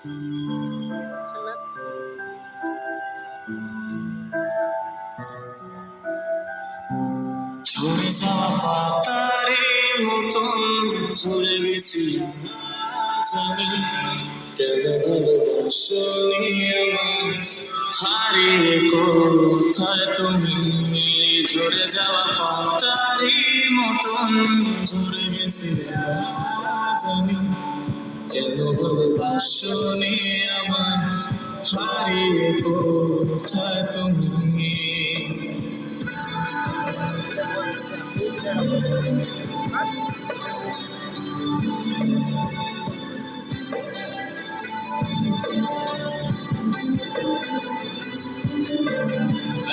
ঝরে যাওয়া পাতারে মতন ঝরে গেছি আজ আমি। কেন ভালোবাসনি আমার, হারিয়ে কোথায় তুমি? ঝরে যাওয়া পাতারে মতন ঝরে গেছি আজ আমি। কেন ভালোবাসনি আমার, হারিয়ে কোথায় তুমি?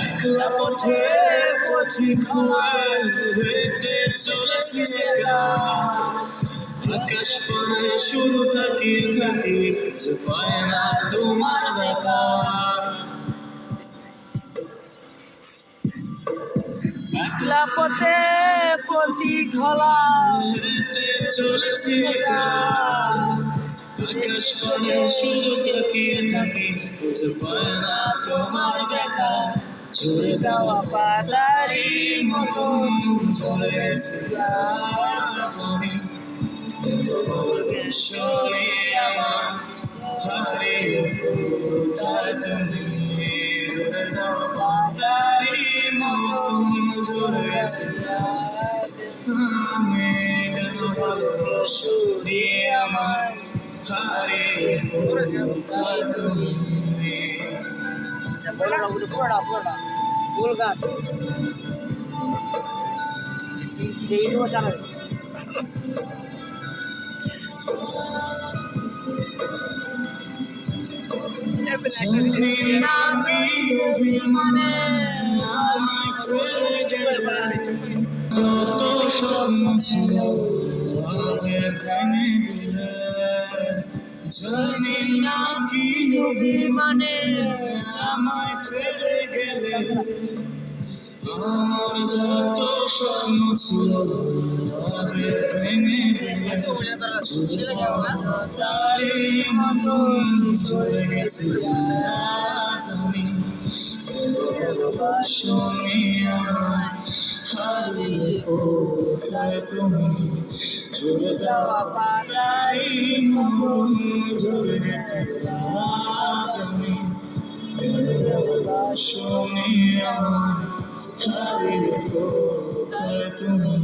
একলা পথে পথিক হয়ে হেঁটে চলেছি একা। আকাশ পরে শুধু থাকি খুঁজে পায় না তোমার দেখা। একলা পথে পথিক হলা হেঁটে চলেছি একা। আকাশ পরে শুধু থাকি খুঁজে পায় না তোমার দেখা। ঝরে যাওয়া পাতারি মতন ঝরে গেছি আজ আমি। ভালোবাসনি আমার, হারিয়ে কোথায় তুমি? ঝরে যাওয়া পাতারি মতন ঝরে গেছি আজ আমি। কেন ভালোবাসনি আমার, হারিয়ে কোথায় তুমি? ফুল গাছ জানি না কি অভিমানে আমায় ফেলে গেলে। যত স্বপ্ন ছিল সবে ভেঙে দিলে। জানি না কি অভিমানে আমায় ফেলে গেলে। আমার যত স্বপ্ন ছিল সবে ভেঙে দিলে। তারি মতন চলে গেছি আজ আমি। ভালোবাসনি আমায়, হারিয়ে কোথায় তুমি? ঝরে যাওয়া পাতারি মতন ঝরে গেছি আজ আমি। ভালোবাসনি আমায়, হারিয়ে কোথায় তুমি?